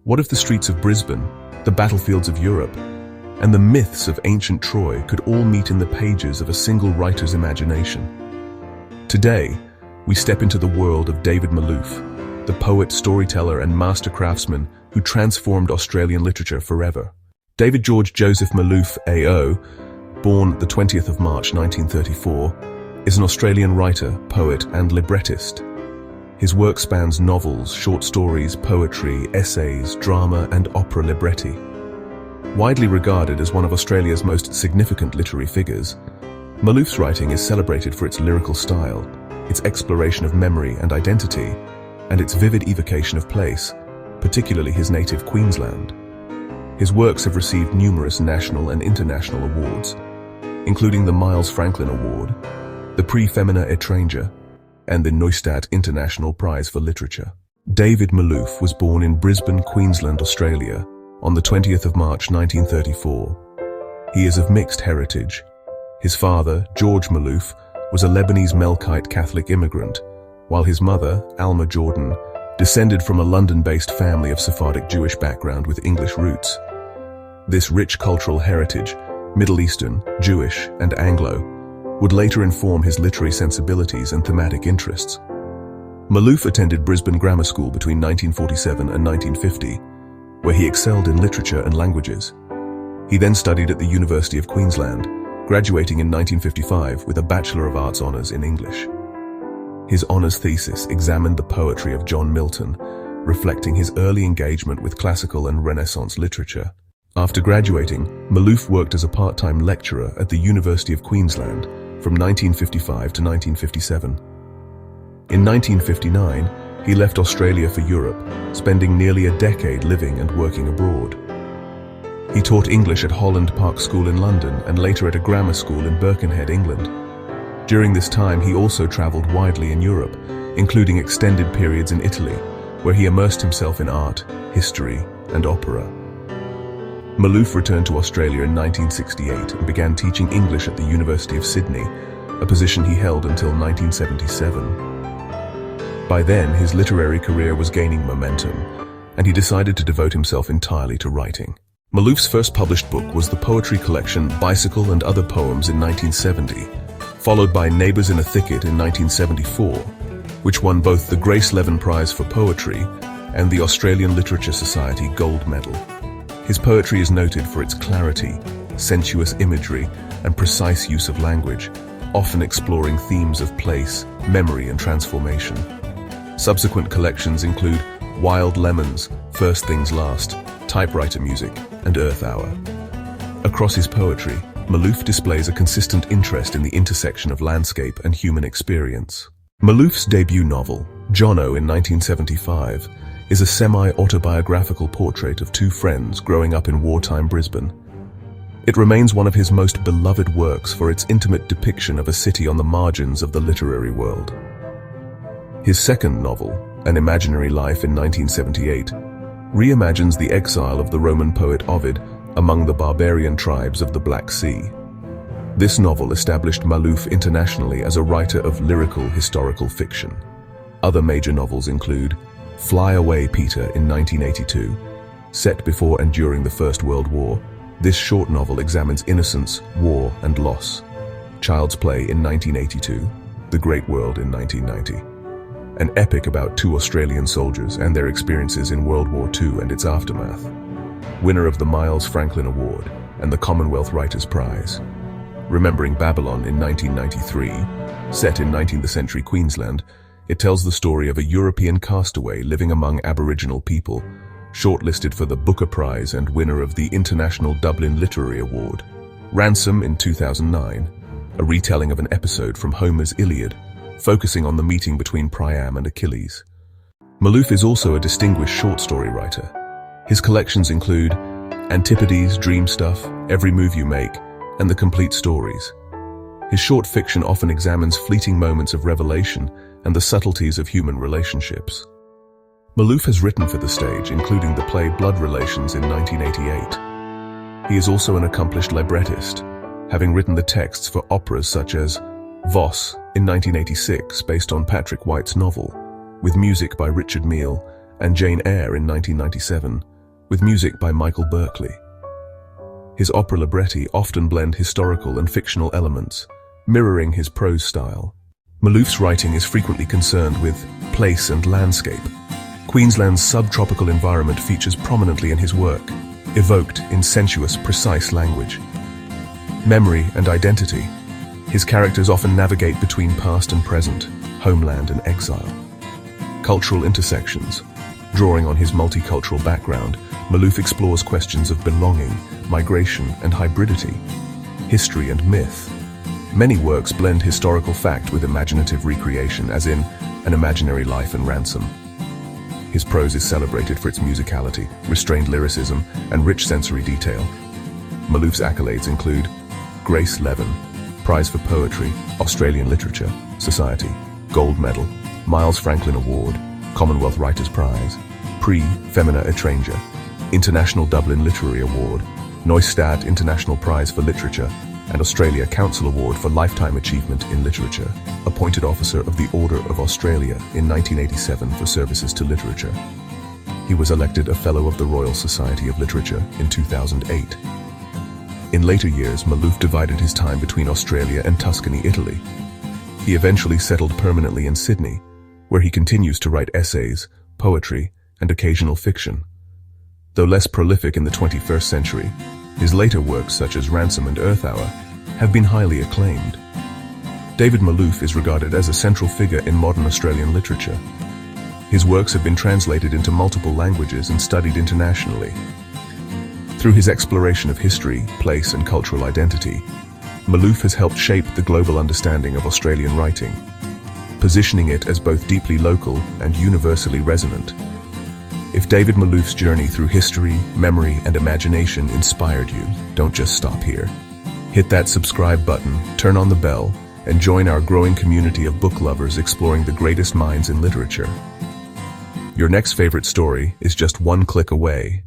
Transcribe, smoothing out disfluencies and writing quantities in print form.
What if the streets of Brisbane, the battlefields of Europe, and the myths of ancient Troy could all meet in the pages of a single writer's imagination? Today, we step into the world of David Malouf, the poet, storyteller, and master craftsman who transformed Australian literature forever. David George Joseph Malouf, AO, born the 20th of March 1934, is an Australian writer, poet, and librettist. His work spans novels, short stories, poetry, essays, drama, and opera libretti. Widely regarded as one of Australia's most significant literary figures, Malouf's writing is celebrated for its lyrical style, its exploration of memory and identity, and its vivid evocation of place, particularly his native Queensland. His works have received numerous national and international awards, including the Miles Franklin Award, the Prix Femina Étranger, and the Neustadt International Prize for Literature. David Malouf was born in Brisbane, Queensland, Australia, on the 20th of March 1934. He is of mixed heritage. His father, George Malouf, was a Lebanese Melkite Catholic immigrant, while his mother, Alma Jordan, descended from a London-based family of Sephardic Jewish background with English roots. This rich cultural heritage, Middle Eastern, Jewish, and Anglo, would later inform his literary sensibilities and thematic interests. Malouf attended Brisbane Grammar School between 1947 and 1950, where he excelled in literature and languages. He then studied at the University of Queensland, graduating in 1955 with a Bachelor of Arts honours in English. His honours thesis examined the poetry of John Milton, reflecting his early engagement with classical and Renaissance literature. After graduating, Malouf worked as a part-time lecturer at the University of Queensland from 1955 to 1957. In 1959, he left Australia for Europe, spending nearly a decade living and working abroad. He taught English at Holland Park School in London and later at a grammar school in Birkenhead, England. During this time, he also travelled widely in Europe, including extended periods in Italy, where he immersed himself in art, history, and opera. Malouf returned to Australia in 1968 and began teaching English at the University of Sydney, a position he held until 1977. By then, his literary career was gaining momentum, and he decided to devote himself entirely to writing. Malouf's first published book was the poetry collection Bicycle and Other Poems in 1970, followed by Neighbours in a Thicket in 1974, which won both the Grace Levin Prize for Poetry and the Australian Literature Society Gold Medal. His poetry is noted for its clarity, sensuous imagery, and precise use of language, often exploring themes of place, memory, and transformation. Subsequent collections include Wild Lemons, First Things Last, Typewriter Music, and Earth Hour. Across his poetry, Malouf displays a consistent interest in the intersection of landscape and human experience. Malouf's debut novel, Johnno in 1975, is a semi-autobiographical portrait of two friends growing up in wartime Brisbane. It remains one of his most beloved works for its intimate depiction of a city on the margins of the literary world. His second novel, An Imaginary Life in 1978, reimagines the exile of the Roman poet Ovid among the barbarian tribes of the Black Sea. This novel established Malouf internationally as a writer of lyrical historical fiction. Other major novels include Fly Away, Peter in 1982. Set before and during the First World War, this short novel examines innocence, war, and loss. Child's Play in 1982. The Great World in 1990. An epic about two Australian soldiers and their experiences in World War II and its aftermath. Winner of the Miles Franklin Award and the Commonwealth Writers' Prize. Remembering Babylon in 1993. Set in 19th century Queensland, it tells the story of a European castaway living among Aboriginal people, shortlisted for the Booker Prize and winner of the International Dublin Literary Award. Ransom in 2009, a retelling of an episode from Homer's Iliad, focusing on the meeting between Priam and Achilles. Malouf is also a distinguished short story writer. His collections include Antipodes, Dream Stuff, Every Move You Make, and The Complete Stories. His short fiction often examines fleeting moments of revelation and the subtleties of human relationships. Malouf has written for the stage, including the play Blood Relations in 1988. He is also an accomplished librettist, having written the texts for operas such as Voss in 1986, based on Patrick White's novel, with music by Richard Mille, and Jane Eyre in 1997, with music by Michael Berkeley. His opera libretti often blend historical and fictional elements, mirroring his prose style. Malouf's writing is frequently concerned with place and landscape. Queensland's subtropical environment features prominently in his work, evoked in sensuous, precise language. Memory and identity. His characters often navigate between past and present, homeland and exile. Cultural intersections. Drawing on his multicultural background, Malouf explores questions of belonging, migration and hybridity, history and myth. Many works blend historical fact with imaginative recreation, as in An Imaginary Life and Ransom. His prose is celebrated for its musicality, restrained lyricism, and rich sensory detail. Malouf's accolades include Grace Levin, Prize for Poetry, Australian Literature, Society, Gold Medal, Miles Franklin Award, Commonwealth Writers' Prize, Prix Femina Étranger, International Dublin Literary Award, Neustadt International Prize for Literature, and Australia Council Award for Lifetime Achievement in Literature, appointed Officer of the Order of Australia in 1987 for services to literature. He was elected a Fellow of the Royal Society of Literature in 2008. In later years, Malouf divided his time between Australia and Tuscany, Italy. He eventually settled permanently in Sydney, where he continues to write essays, poetry, and occasional fiction. Though less prolific in the 21st century, his later works such as Ransom and Earth Hour have been highly acclaimed. David Malouf is regarded as a central figure in modern Australian literature. His works have been translated into multiple languages and studied internationally. Through his exploration of history, place, and cultural identity, Malouf has helped shape the global understanding of Australian writing, positioning it as both deeply local and universally resonant. If David Malouf's journey through history, memory, and imagination inspired you, don't just stop here. Hit that subscribe button, turn on the bell, and join our growing community of book lovers exploring the greatest minds in literature. Your next favorite story is just one click away.